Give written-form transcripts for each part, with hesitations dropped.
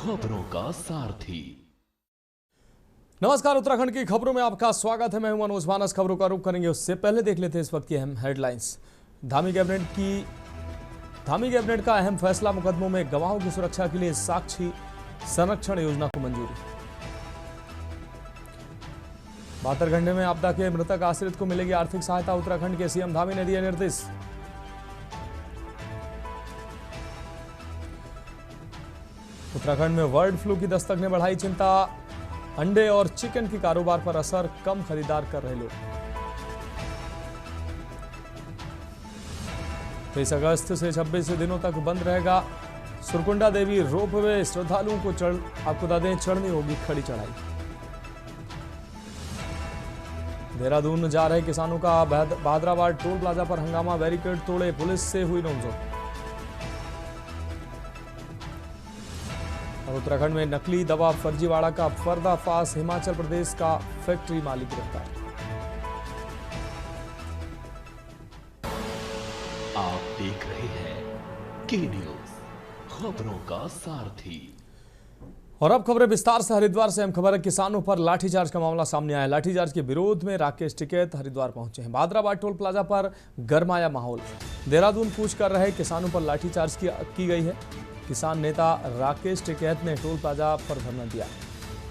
खबरों का सारथी। नमस्कार, उत्तराखंड की खबरों में आपका स्वागत है। मैं हूं मनोज मानस। खबरों का रुख करेंगे उससे पहले देख लेते हैं इस वक्त की अहम हेडलाइंस। धामी कैबिनेट का अहम फैसला, मुकदमों में गवाहों की सुरक्षा के लिए साक्षी संरक्षण योजना को मंजूरी। 72 घंटे में आपदा के मृतक आश्रित को मिलेगी आर्थिक सहायता, उत्तराखंड के सीएम धामी ने दिए निर्देश। उत्तराखंड में बर्ड फ्लू की दस्तक ने बढ़ाई चिंता, अंडे और चिकन के कारोबार पर असर, कम खरीदार कर रहे लोग। 23 अगस्त से 26 दिनों तक बंद रहेगा सुरकुंडा देवी रोपवे। श्रद्धालुओं को आपको बता दें चढ़नी होगी खड़ी चढ़ाई। देहरादून जा रहे किसानों का बहादराबाद टोल प्लाजा पर हंगामा, बैरिकेड तोड़े, पुलिस से हुई नोकझोंक। और उत्तराखंड में नकली दवा फर्जीवाड़ा का पर्दाफाश, हिमाचल प्रदेश का फैक्ट्री मालिक गिरफ्तार। आप देख रहे हैं के न्यूज, खबरों का सारथी। और अब खबरें विस्तार से। हरिद्वार से अहम खबर है, किसानों पर लाठीचार्ज का मामला सामने आया। लाठीचार्ज के विरोध में राकेश टिकैत हरिद्वार पहुंचे हैं। बहादराबाद टोल प्लाजा पर गरमाया माहौल। देहरादून कूच कर रहे किसानों पर लाठीचार्ज की गई है। किसान नेता राकेश टिकैत ने टोल प्लाजा पर धरना दिया।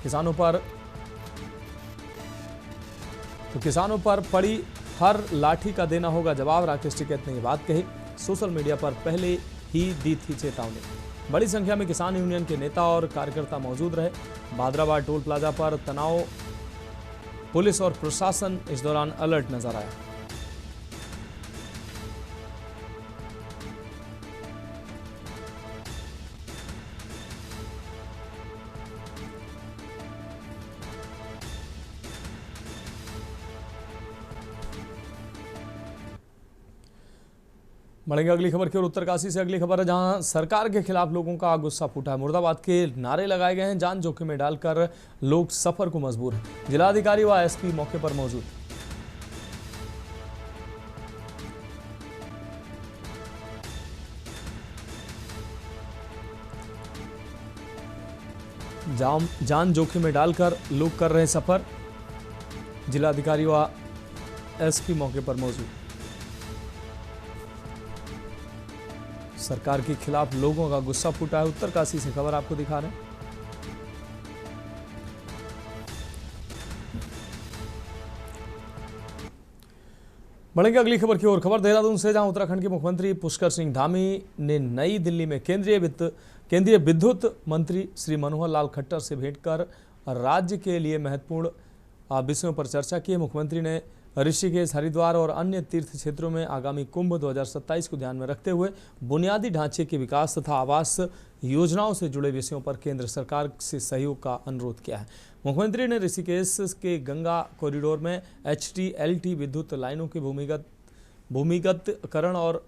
किसानों पर पड़ी हर लाठी का देना होगा जवाब, राकेश टिकैत ने यह बात कही। सोशल मीडिया पर पहले ही दी थी चेतावनी। बड़ी संख्या में किसान यूनियन के नेता और कार्यकर्ता मौजूद रहे। बहादराबाद टोल प्लाजा पर तनाव, पुलिस और प्रशासन इस दौरान अलर्ट नजर आया। बढ़ेंगे अगली खबर की ओर। उत्तरकाशी से अगली खबर है, जहां सरकार के खिलाफ लोगों का गुस्सा फूटा है। मुर्दाबाद के नारे लगाए गए हैं, जान जोखिम में डालकर लोग सफर को मजबूर हैं। जिलाधिकारी व एसपी मौके पर मौजूद। जान जोखिम में डालकर लोग कर रहे सफर। जिलाधिकारी व एसपी मौके पर मौजूद। सरकार के खिलाफ लोगों का गुस्सा फूटा है। उत्तरकाशी से खबर आपको दिखा रहे हैं। बढ़ेंगे अगली खबर की ओर। खबर देहरादून से, जहां उत्तराखंड के मुख्यमंत्री पुष्कर सिंह धामी ने नई दिल्ली में केंद्रीय विद्युत मंत्री श्री मनोहर लाल खट्टर से भेंट कर राज्य के लिए महत्वपूर्ण विषयों पर चर्चा की। मुख्यमंत्री ने ऋषिकेश, हरिद्वार और अन्य तीर्थ क्षेत्रों में आगामी कुंभ 2027 को ध्यान में रखते हुए बुनियादी ढांचे के विकास तथा आवास योजनाओं से जुड़े विषयों पर केंद्र सरकार से सहयोग का अनुरोध किया है। मुख्यमंत्री ने ऋषिकेश के गंगा कॉरिडोर में HT-LT विद्युत लाइनों के भूमिगतकरण और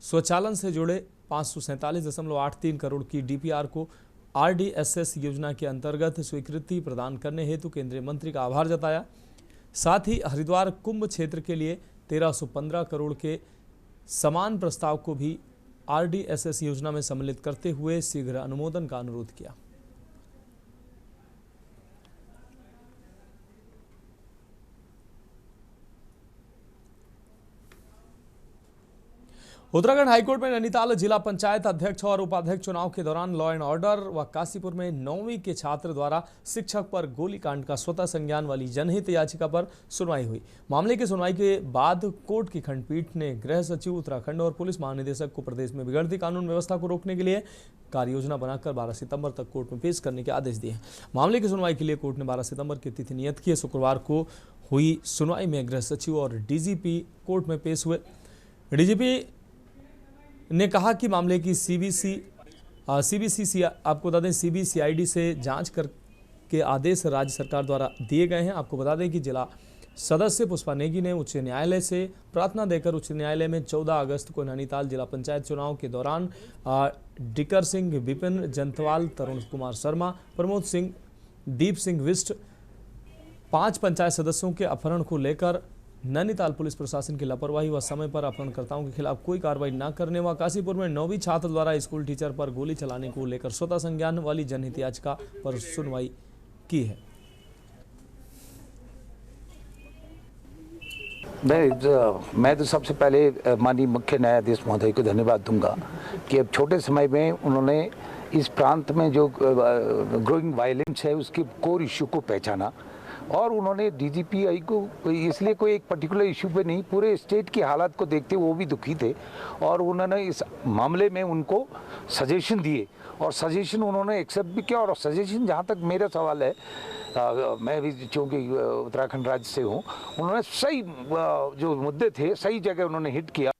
स्वचालन से जुड़े 547.83 करोड़ की DPR को RDSS योजना के अंतर्गत स्वीकृति प्रदान करने हेतु केंद्रीय मंत्री का आभार जताया। साथ ही हरिद्वार कुंभ क्षेत्र के लिए 1315 करोड़ के समान प्रस्ताव को भी RDSS योजना में सम्मिलित करते हुए शीघ्र अनुमोदन का अनुरोध किया। उत्तराखंड हाईकोर्ट में नैनीताल जिला पंचायत अध्यक्ष और उपाध्यक्ष चुनाव के दौरान लॉ एंड ऑर्डर व काशीपुर में 9वीं के छात्र द्वारा शिक्षक पर गोलीकांड का स्वतः संज्ञान वाली जनहित याचिका पर सुनवाई हुई। मामले की सुनवाई के बाद कोर्ट की खंडपीठ ने गृह सचिव उत्तराखंड और पुलिस महानिदेशक को प्रदेश में बिगड़ती कानून व्यवस्था को रोकने के लिए कार्ययोजना बनाकर 12 सितंबर तक कोर्ट में पेश करने के आदेश दिए हैं। मामले की सुनवाई के लिए कोर्ट ने 12 सितंबर की तिथि नियत की है। शुक्रवार को हुई सुनवाई में गृह सचिव और DGP कोर्ट में पेश हुए। DGP ने कहा कि मामले की आपको बता दें CBCID से जांच करके आदेश राज्य सरकार द्वारा दिए गए हैं। आपको बता दें कि जिला सदस्य पुष्पा नेगी ने उच्च न्यायालय से प्रार्थना देकर उच्च न्यायालय में 14 अगस्त को नैनीताल जिला पंचायत चुनाव के दौरान डिकर सिंह, विपिन जंतवाल, तरुण कुमार शर्मा, प्रमोद सिंह, दीप सिंह विष्ट 5 पंचायत सदस्यों के अपहरण को लेकर नैनीताल पुलिस प्रशासन की लापरवाही व समय पर अपहरणकर्ताओं के खिलाफ कोई कार्रवाई न करने व काशीपुर में 9वीं छात्र द्वारा स्कूल टीचर पर गोली चलाने को लेकर स्वतः संज्ञान वाली जनहित याचिका पर सुनवाई की है। मैं तो सबसे पहले माननीय मुख्य न्यायाधीश महोदय को धन्यवाद दूंगा कि अब छोटे समय में उन्होंने इस प्रांत में जो ग्रोइंग वायलेंस है उसके कोर इश्यू को पहचाना और उन्होंने डीजीपी को इसलिए कोई एक पर्टिकुलर इश्यू पे नहीं, पूरे स्टेट की हालात को देखते वो भी दुखी थे और उन्होंने इस मामले में उनको सजेशन दिए और सजेशन उन्होंने एक्सेप्ट भी किया। और सजेशन जहाँ तक मेरा सवाल है, मैं भी चूँकि उत्तराखंड राज्य से हूँ, उन्होंने सही जो मुद्दे थे सही जगह उन्होंने हिट किया।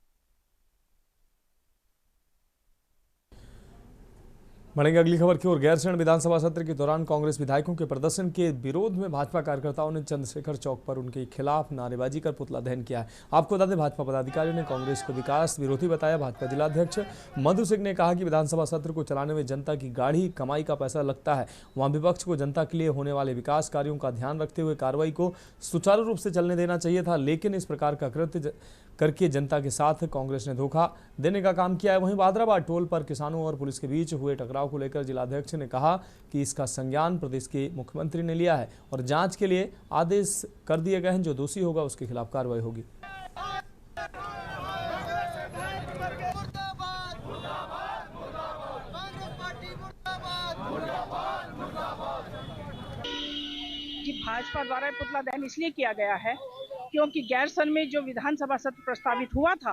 बढ़ेंगे अगली खबर की ओर। गैरसैंण विधानसभा सत्र के दौरान कांग्रेस विधायकों के प्रदर्शन के विरोध में भाजपा कार्यकर्ताओं ने चंद्रशेखर चौक पर उनके खिलाफ नारेबाजी कर पुतला दहन किया है। आपको बता दें, भाजपा पदाधिकारियों ने कांग्रेस को विकास विरोधी बताया। भाजपा जिलाध्यक्ष मधु सिंह ने कहा कि विधानसभा सत्र को चलाने में जनता की गाढ़ी कमाई का पैसा लगता है, वहाँ विपक्ष को जनता के लिए होने वाले विकास कार्यों का ध्यान रखते हुए कार्रवाई को सुचारू रूप से चलने देना चाहिए था, लेकिन इस प्रकार का कृत्य करके जनता के साथ कांग्रेस ने धोखा देने का काम किया है। वहीं बादराबाद टोल पर किसानों और पुलिस के बीच हुए टकराव को लेकर जिलाध्यक्ष ने कहा कि इसका संज्ञान प्रदेश के मुख्यमंत्री ने लिया है और जांच के लिए आदेश कर दिए गए हैं। जो दोषी होगा उसके खिलाफ कार्रवाई होगी। भाजपा द्वारा पुतला दहन इसलिए किया गया है क्योंकि गैरसैंण में जो विधानसभा सत्र प्रस्तावित हुआ था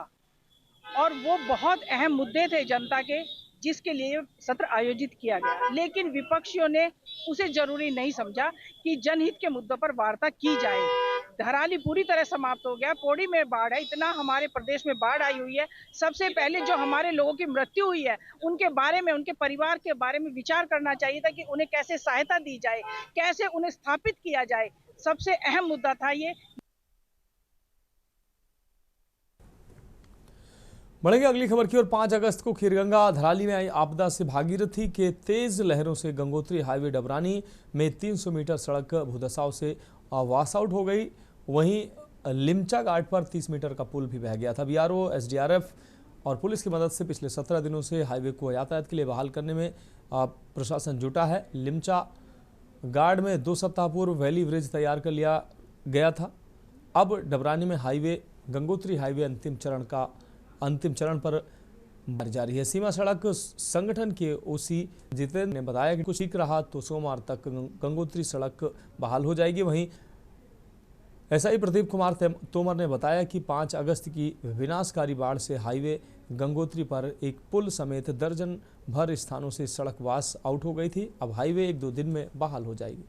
और वो बहुत अहम मुद्दे थे जनता के, जिसके लिए सत्र आयोजित किया गया, लेकिन विपक्षियों ने उसे जरूरी नहीं समझा कि जनहित के मुद्दों पर वार्ता की जाए। धराली पूरी तरह समाप्त हो गया। पौड़ी में बाढ़ है, इतना हमारे प्रदेश में बाढ़ आई हुई है। सबसे पहले जो हमारे लोगों की मृत्यु हुई है उनके बारे में, उनके परिवार के बारे में विचार करना चाहिए था कि उन्हें कैसे सहायता दी जाए, कैसे उन्हें स्थापित किया जाए। सबसे अहम मुद्दा था ये। बढ़ेंगे अगली खबर की ओर। 5 अगस्त को खीरगंगा धराली में आई आपदा से भागीरथी के तेज लहरों से गंगोत्री हाईवे डबरानी में 300 मीटर सड़क भूदसाव से वॉश आउट हो गई। वहीं लिमचा घाट पर 30 मीटर का पुल भी बह गया था। बीआरओ, एसडीआरएफ और पुलिस की मदद से पिछले 17 दिनों से हाईवे को यातायात के लिए बहाल करने में प्रशासन जुटा है। लिमचा घाट में 2 सप्ताह पूर्व वैली ब्रिज तैयार कर लिया गया था। अब डबरानी में हाईवे गंगोत्री हाईवे अंतिम चरण पर जारी है। सीमा सड़क संगठन के ओसी जितेंद्र ने बताया कि कुछ ठीक रहा तो सोमवार तक गंगोत्री सड़क बहाल हो जाएगी। वहीं एसआई प्रदीप कुमार तोमर ने बताया कि 5 अगस्त की विनाशकारी बाढ़ से हाईवे गंगोत्री पर एक पुल समेत दर्जन भर स्थानों से सड़क वॉश आउट हो गई थी। अब हाईवे 1-2 दिन में बहाल हो जाएगी।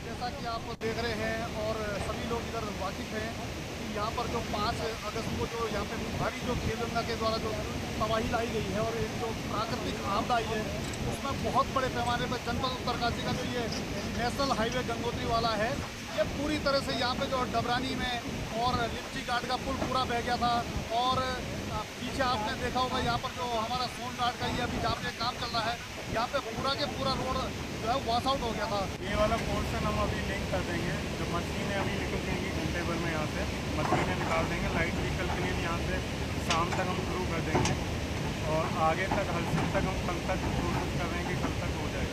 जैसा कि आप देख रहे हैं और सभी लोग इधर वाकिफ हैं कि यहाँ पर जो 5 अगस्त को जो यहाँ पे भारी जो खीरगंगा के द्वारा जो तबाही लाई गई है और एक जो प्राकृतिक आपदा आई है उसमें बहुत बड़े पैमाने पर जनपद उत्तरकाशी का जो ये नेशनल हाईवे गंगोत्री वाला है, ये पूरी तरह से यहाँ पे जो डबरानी में और लिप्ची घाट का पुल पूरा बह गया था। और पीछे आपने देखा होगा यहाँ पर जो हमारा सोन घाट का ये अभी जहाँ पे काम चल रहा है, यहाँ पे पूरा के पूरा रोड जो है वॉश आउट हो गया था। ये वाला पोर्शन हम अभी लिंक कर देंगे। जो मशीनें अभी निकल जाएंगी घंटे भर में, यहाँ से मशीनें निकाल देंगे। लाइट व्हीकल के लिए भी यहाँ से शाम तक हम शुरू कर देंगे और आगे तक हल्सिल तक हम कल तक कोशिश कर रहे हैं कि कल तक हो जाए।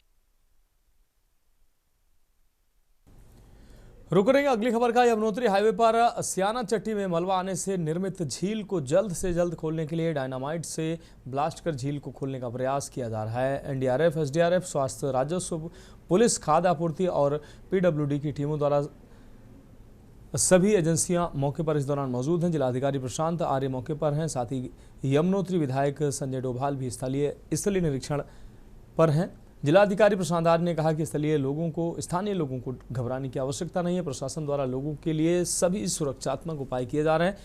रुक रही अगली खबर का। यमुनोत्री हाईवे पर सियाना चट्टी में मलबा आने से निर्मित झील को जल्द से जल्द खोलने के लिए डायनामाइट से ब्लास्ट कर झील को खोलने का प्रयास किया जा रहा है। एनडीआरएफ, एसडीआरएफ, स्वास्थ्य, राजस्व, पुलिस, खाद्य आपूर्ति और पीडब्ल्यूडी की टीमों द्वारा सभी एजेंसियां मौके पर इस दौरान मौजूद हैं। जिलाधिकारी प्रशांत आर्य मौके पर हैं, साथ ही यमुनोत्री विधायक संजय डोभाल भी स्थलीय निरीक्षण पर हैं। जिलाधिकारी प्रशांत आर्य ने कहा कि स्थानीय लोगों को घबराने की आवश्यकता नहीं है। प्रशासन द्वारा लोगों के लिए सभी सुरक्षात्मक उपाय किए जा रहे हैं।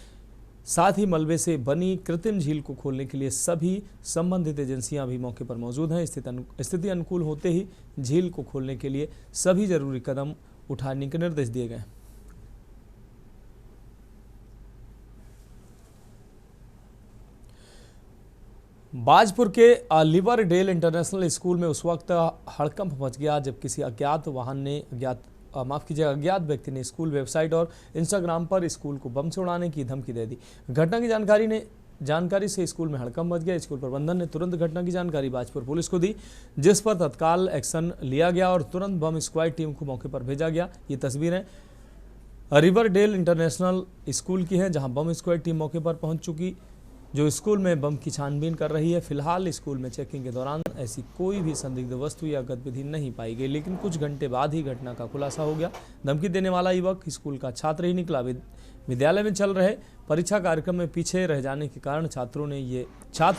साथ ही मलबे से बनी कृत्रिम झील को खोलने के लिए सभी संबंधित एजेंसियां भी मौके पर मौजूद हैं। स्थिति अनुकूल होते ही झील को खोलने के लिए सभी जरूरी कदम उठाने के निर्देश दिए गए हैं। बाजपुर के लिवरडेल इंटरनेशनल स्कूल में उस वक्त हड़कंप मच गया जब किसी अज्ञात अज्ञात व्यक्ति ने स्कूल वेबसाइट और इंस्टाग्राम पर स्कूल को बम से उड़ाने की धमकी दे दी। घटना की जानकारी से स्कूल में हड़कंप मच गया। स्कूल प्रबंधन ने तुरंत घटना की जानकारी बाजपुर पुलिस को दी, जिस पर तत्काल एक्शन लिया गया और तुरंत बम स्क्वाड टीम को मौके पर भेजा गया। ये तस्वीरें रिवरडेल इंटरनेशनल स्कूल की हैं, जहां बम स्क्वाड टीम मौके पर पहुंच चुकी, जो स्कूल में बम की छानबीन कर रही है। फिलहाल स्कूल में चेकिंग के दौरान ऐसी कोई भी संदिग्ध वस्तु या गतिविधि नहीं पाई गई, लेकिन कुछ घंटे बाद ही घटना का खुलासा हो गया। धमकी देने वाला युवक स्कूल का छात्र ही निकला। विद्यालय में चल रहे परीक्षा कार्यक्रम में पीछे रह जाने के कारण छात्र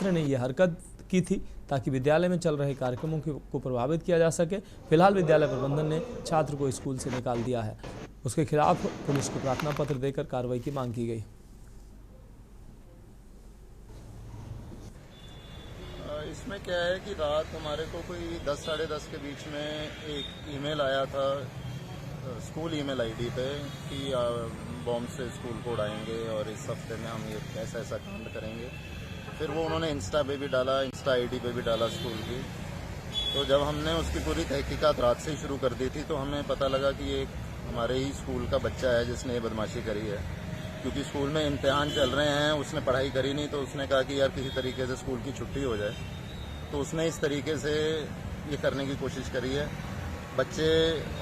ने ये हरकत की थी, ताकि विद्यालय में चल रहे कार्यक्रमों को प्रभावित किया जा सके। फिलहाल विद्यालय प्रबंधन ने छात्र को स्कूल से निकाल दिया है। उसके खिलाफ पुलिस को प्रार्थना पत्र देकर कार्रवाई की मांग की गई। इसमें क्या है कि रात हमारे को कोई 10 साढ़े 10 के बीच में एक ईमेल आया था स्कूल ईमेल आईडी पे कि बॉम्ब से स्कूल को उड़ाएंगे और इस हफ्ते में हम ये ऐसा कांड करेंगे। फिर वो उन्होंने इंस्टा पे भी डाला, इंस्टा आईडी पे भी डाला स्कूल की। तो जब हमने उसकी पूरी तहकीकात रात से ही शुरू कर दी थी, तो हमें पता लगा कि एक हमारे ही स्कूल का बच्चा है जिसने ये बदमाशी करी है। क्योंकि स्कूल में इम्तिहान चल रहे हैं, उसने पढ़ाई करी नहीं, तो उसने कहा कि यार किसी तरीके से स्कूल की छुट्टी हो जाए। तो उसने इस तरीके से ये करने की कोशिश करी है। बच्चे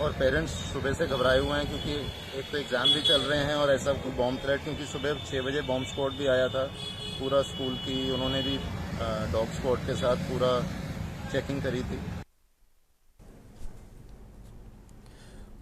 और पेरेंट्स सुबह से घबराए हुए हैं, क्योंकि एक तो एग्ज़ाम भी चल रहे हैं और ऐसा बॉम्ब थ्रेट, क्योंकि सुबह 6 बजे बॉम्ब स्क्वाड भी आया था पूरा स्कूल की, उन्होंने भी डॉग स्क्वाड के साथ पूरा चेकिंग करी थी।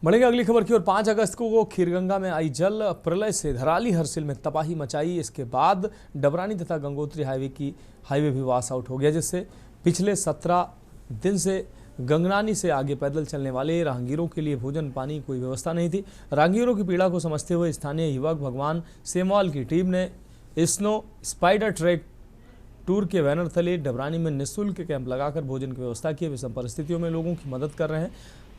बढ़ेंगे अगली खबर की ओर। 5 अगस्त को खीरगंगा में आई जल प्रलय से धराली हरसिल में तबाही मचाई। इसके बाद डबरानी तथा गंगोत्री हाईवे भी वॉश आउट हो गया, जिससे पिछले 17 दिन से गंगनानी से आगे पैदल चलने वाले राहगीरों के लिए भोजन पानी कोई व्यवस्था नहीं थी। राहगीरों की पीड़ा को समझते हुए स्थानीय युवक भगवान सेमवाल की टीम ने स्नो स्पाइडर ट्रैक टूर के बैनर तले डबरानी में निःशुल्क कैंप लगाकर भोजन की व्यवस्था की। विषम परिस्थितियों में लोगों की मदद कर रहे हैं।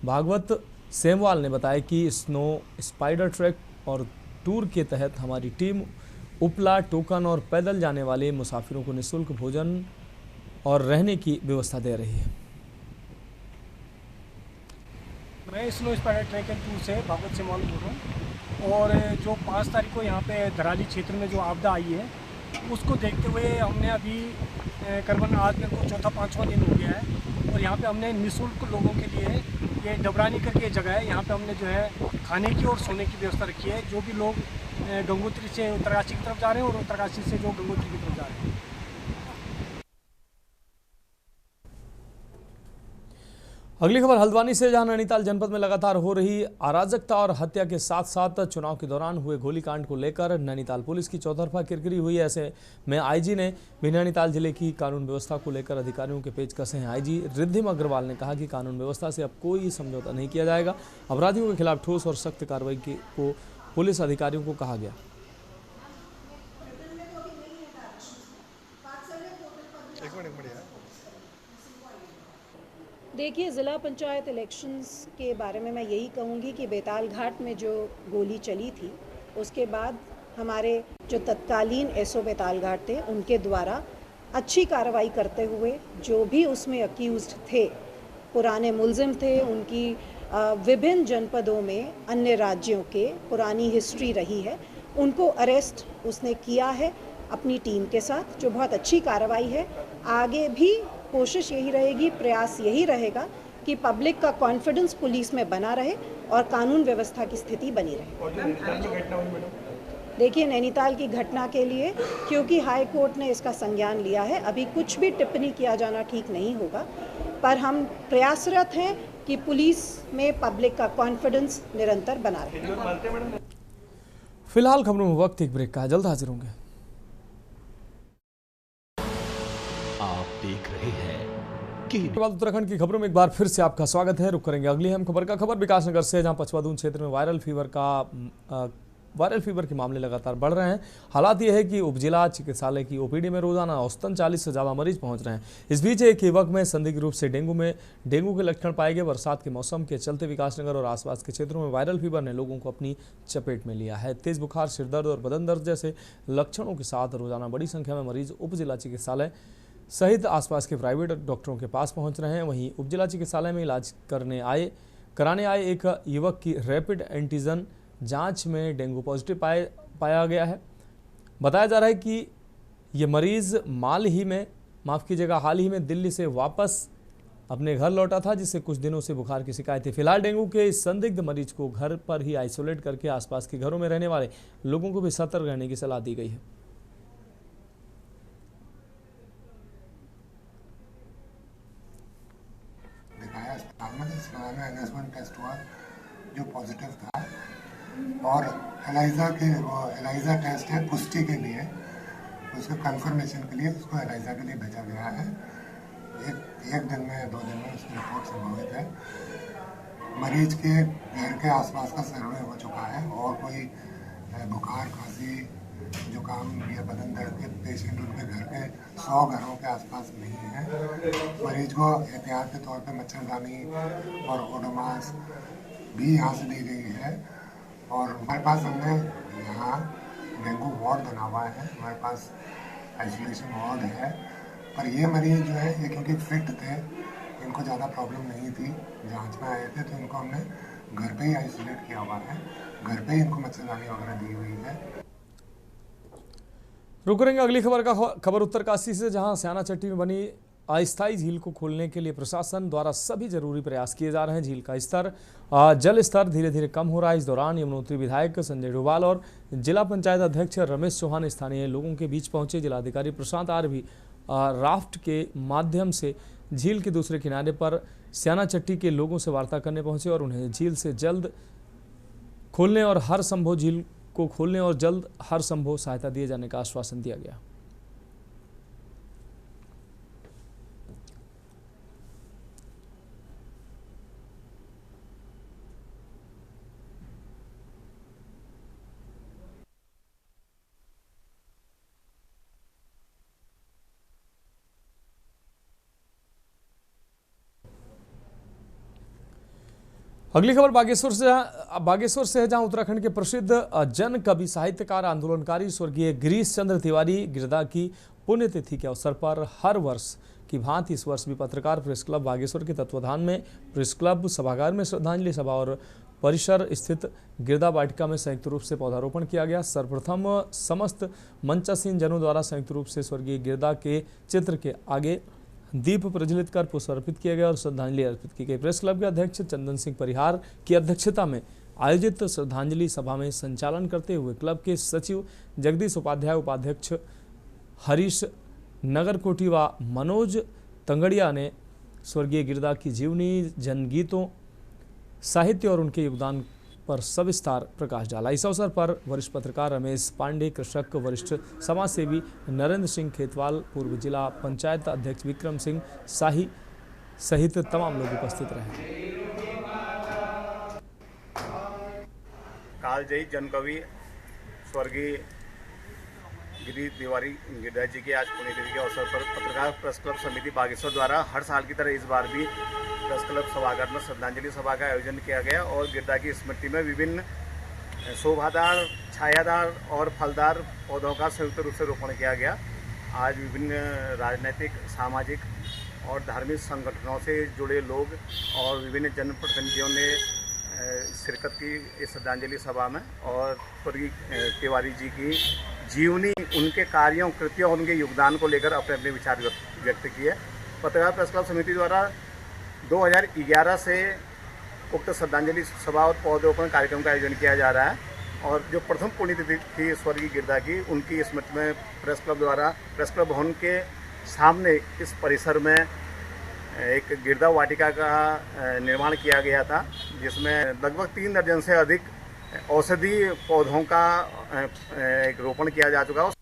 भागवत सेमवाल ने बताया कि स्नो स्पाइडर ट्रैक और टूर के तहत हमारी टीम उपला, टोकन और पैदल जाने वाले मुसाफिरों को निःशुल्क भोजन और रहने की व्यवस्था दे रही है। मैं snow spider track and tour से भागवत सेमवाल बोल रहा हूँ। और जो 5 तारीख को यहाँ पे धराली क्षेत्र में जो आपदा आई है, उसको देखते हुए हमने अभी करीबन आज मेरे को 4-5वां दिन हो गया है, और यहाँ पे हमने निःशुल्क लोगों के लिए ये डबरानी करके जगह है, यहाँ पे हमने जो है खाने की और सोने की व्यवस्था रखी है। जो भी लोग गंगोत्री से उत्तरकाशी की तरफ जा रहे हैं और उत्तरकाशी से जो गंगोत्री की तरफ जा रहे हैं। अगली खबर हल्द्वानी से, जहां नैनीताल जनपद में लगातार हो रही अराजकता और हत्या के साथ साथ चुनाव के दौरान हुए गोलीकांड को लेकर नैनीताल पुलिस की चौतरफा किरकिरी हुई है। ऐसे में आईजी ने भी नैनीताल जिले की कानून व्यवस्था को लेकर अधिकारियों के पेच कसे हैं। आईजी रिद्धिम अग्रवाल ने कहा कि कानून व्यवस्था से अब कोई समझौता नहीं किया जाएगा। अपराधियों के खिलाफ ठोस और सख्त कार्रवाई को पुलिस अधिकारियों को कहा गया। देखिए, ज़िला पंचायत इलेक्शंस के बारे में मैं यही कहूँगी कि बेताल घाट में जो गोली चली थी, उसके बाद हमारे जो तत्कालीन एसओ बेताल घाट थे, उनके द्वारा अच्छी कार्रवाई करते हुए जो भी उसमें अक्यूज्ड थे, पुराने मुलजिम थे, उनकी विभिन्न जनपदों में अन्य राज्यों के पुरानी हिस्ट्री रही है, उनको अरेस्ट उसने किया है अपनी टीम के साथ, जो बहुत अच्छी कार्रवाई है। आगे भी कोशिश यही रहेगी, प्रयास यही रहेगा कि पब्लिक का कॉन्फिडेंस पुलिस में बना रहे और कानून व्यवस्था की स्थिति बनी रहे। देखिए, नैनीताल की घटना के लिए क्योंकि हाई कोर्ट ने इसका संज्ञान लिया है, अभी कुछ भी टिप्पणी किया जाना ठीक नहीं होगा, पर हम प्रयासरत हैं कि पुलिस में पब्लिक का कॉन्फिडेंस निरंतर बना रहे। फिलहाल खबरों में वक्त एक ब्रेक का है, जल्द हाजिर होंगे। आप देख रहे हैं उत्तराखंड की खबरों में एक बार फिर से आपका स्वागत है। रुक करेंगे अगली अहम खबर का। खबर विकासनगर से, जहां पचवादून क्षेत्र में वायरल फीवर के मामले लगातार बढ़ रहे हैं। हालात यह है कि उपजिला चिकित्सालय की ओपीडी में रोजाना औसतन 40 से ज़्यादा मरीज पहुंच रहे हैं। इस बीच एक युवक में संदिग्ध रूप से डेंगू के लक्षण पाए गए। बरसात के मौसम के चलते विकासनगर और आसपास के क्षेत्रों में वायरल फीवर ने लोगों को अपनी चपेट में लिया है। तेज बुखार, सिरदर्द और बदन दर्द जैसे लक्षणों के साथ रोजाना बड़ी संख्या में मरीज उपजिला चिकित्सालय सहित आसपास के प्राइवेट डॉक्टरों के पास पहुंच रहे हैं। वहीं उपजिला चिकित्सालय में इलाज करने आए कराने आए एक युवक की रैपिड एंटीजन जांच में डेंगू पॉजिटिव पाया गया है। बताया जा रहा है कि ये मरीज हाल ही में दिल्ली से वापस अपने घर लौटा था, जिससे कुछ दिनों से बुखार की शिकायत थी। फिलहाल डेंगू के इस संदिग्ध मरीज को घर पर ही आइसोलेट करके आसपास के घरों में रहने वाले लोगों को भी सतर्क रहने की सलाह दी गई है। अस्पताल में NS1 टेस्ट हुआ जो पॉजिटिव था, और एलाइजा टेस्ट है पुष्टि के लिए, उसके कंफर्मेशन के लिए उसको एलाइजा के लिए भेजा गया है। एक दिन में 2 दिन में उसकी रिपोर्ट संभावित है। मरीज के घर के आसपास का सर्वे हो चुका है और कोई बुखार, खांसी, जुकाम या बदन दर्द के पेशेंट उनके घर के 100 घरों के आसपास नहीं है। मरीज को एहतियात के तौर पे मच्छरदानी और ओडोमॉस भी यहाँ से दी गई है। और हमारे पास हमने यहाँ डेंगू वार्ड बना हुआ है, हमारे पास आइसोलेशन वार्ड है। पर ये मरीज जो है ये क्योंकि फिट थे, इनको ज़्यादा प्रॉब्लम नहीं थी, जांच में आए थे, तो इनको हमने घर पे ही आइसोलेट किया हुआ है, घर पे ही इनको मच्छरदानी वगैरह दी हुई है। रुक करेंगे अगली खबर उत्तरकाशी से, जहां स्याना चट्टी में बनी अस्थायी झील को खोलने के लिए प्रशासन द्वारा सभी जरूरी प्रयास किए जा रहे हैं। झील का जल स्तर धीरे धीरे कम हो रहा है। इस दौरान यमुनोत्री विधायक संजय डोभाल और जिला पंचायत अध्यक्ष रमेश चौहान स्थानीय लोगों के बीच पहुंचे। जिलाधिकारी प्रशांत आर भी राफ्ट के माध्यम से झील के दूसरे किनारे पर स्याना चट्टी के लोगों से वार्ता करने पहुंचे और उन्हें झील से जल्द खोलने और हर संभव झील को खोलने और जल्द हर संभव सहायता दिए जाने का आश्वासन दिया गया। अगली खबर बागेश्वर से है, जहां उत्तराखंड के प्रसिद्ध जन कवि, साहित्यकार, आंदोलनकारी स्वर्गीय गिरीश चंद्र तिवारी गिरदा की पुण्यतिथि के अवसर पर हर वर्ष की भांति इस वर्ष भी पत्रकार प्रेस क्लब बागेश्वर के तत्वाधान में प्रेस क्लब सभागार में श्रद्धांजलि सभा और परिसर स्थित गिरदा वाटिका में संयुक्त रूप से पौधारोपण किया गया। सर्वप्रथम समस्त मंचासीन जनों द्वारा संयुक्त रूप से स्वर्गीय गिरदा के चित्र के आगे दीप प्रज्वलित कर पुष्प अर्पित किया गया और श्रद्धांजलि अर्पित की गई। प्रेस क्लब के अध्यक्ष चंदन सिंह परिहार की अध्यक्षता में आयोजित श्रद्धांजलि सभा में संचालन करते हुए क्लब के सचिव जगदीश उपाध्याय, उपाध्यक्ष हरीश नगरकोटी व मनोज तंगड़िया ने स्वर्गीय गिरदा की जीवनी, जनगीतों, साहित्य और उनके योगदान पर सविस्तार प्रकाश डाला। इस अवसर पर वरिष्ठ पत्रकार रमेश पांडे, कृषक वरिष्ठ समाजसेवी नरेंद्र सिंह खेतवाल, पूर्व जिला पंचायत अध्यक्ष विक्रम सिंह शाही सहित तमाम लोग उपस्थित रहे। कालजयी जनकवि स्वर्गीय गिरीश तिवारी गिरदा जी की आज पुण्यतिथि के अवसर पर पत्रकार प्रेस क्लब समिति बागेश्वर द्वारा हर साल की तरह इस बार भी प्रेस क्लब सभागार में श्रद्धांजलि सभा का आयोजन किया गया और गिरदा की स्मृति में विभिन्न शोभादार, छायादार और फलदार पौधों का संयुक्त रूप से रोपण किया गया। आज विभिन्न राजनीतिक, सामाजिक और धार्मिक संगठनों से जुड़े लोग और विभिन्न जनप्रतिनिधियों ने शिरकत की इस श्रद्धांजलि सभा में और स्वर्गीय तिवारी जी की जीवनी, उनके कार्यों, कृतियों और उनके योगदान को लेकर अपने अपने विचार व्यक्त किए। पत्रकार प्रेस क्लब समिति द्वारा 2011 से उक्त श्रद्धांजलि सभा और पौधरोपण कार्यक्रम का आयोजन किया जा रहा है और जो प्रथम पुण्यतिथि थी स्वर्गीय गिरदा की, उनकी स्मृति में प्रेस क्लब द्वारा प्रेस क्लब भवन के सामने इस परिसर में एक गिरदा वाटिका का निर्माण किया गया था, जिसमें लगभग 3 दर्जन से अधिक औषधीय पौधों का एक रोपण किया जा चुका है।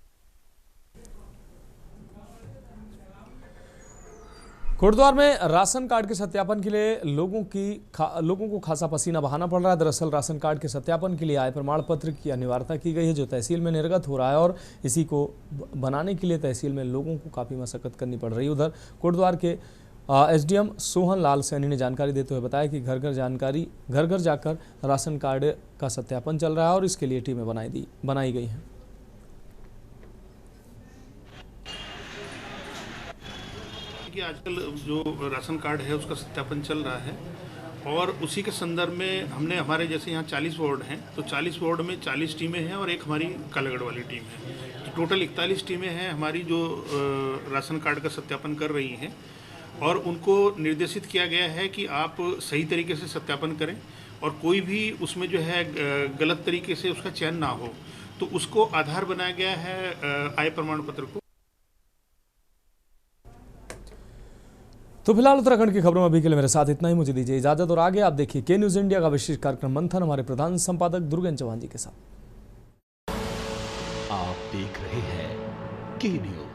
कोटद्वार में राशन कार्ड के सत्यापन के लिए लोगों को खासा पसीना बहाना पड़ रहा है। दरअसल राशन कार्ड के सत्यापन के लिए आय प्रमाण पत्र की अनिवार्यता की गई है, जो तहसील में निर्गत हो रहा है और इसी को बनाने के लिए तहसील में लोगों को काफ़ी मशक्कत करनी पड़ रही है। उधर कोटद्वार के एसडीएम सोहन लाल सैनी ने जानकारी देते हुए बताया कि घर घर जाकर राशन कार्ड का सत्यापन चल रहा है और इसके लिए टीमें बनाई गई हैं। कि आजकल जो राशन कार्ड है उसका सत्यापन चल रहा है और उसी के संदर्भ में हमने हमारे जैसे यहाँ 40 वार्ड हैं, तो 40 वार्ड में 40 टीमें हैं और एक हमारी कालागढ़ वाली टीम है। तो टोटल 41 टीमें हैं हमारी जो राशन कार्ड का सत्यापन कर रही हैं, और उनको निर्देशित किया गया है कि आप सही तरीके से सत्यापन करें और कोई भी उसमें जो है गलत तरीके से उसका चयन ना हो, तो उसको आधार बनाया गया है आय प्रमाण पत्र को। तो फिलहाल उत्तराखंड की खबरों में अभी के लिए मेरे साथ इतना ही। मुझे दीजिए इजाजत और आगे आप देखिए के न्यूज इंडिया का विशेष कार्यक्रम मंथन हमारे प्रधान संपादक दुर्गेन चौहान जी के साथ। आप देख रहे हैं के न्यूज।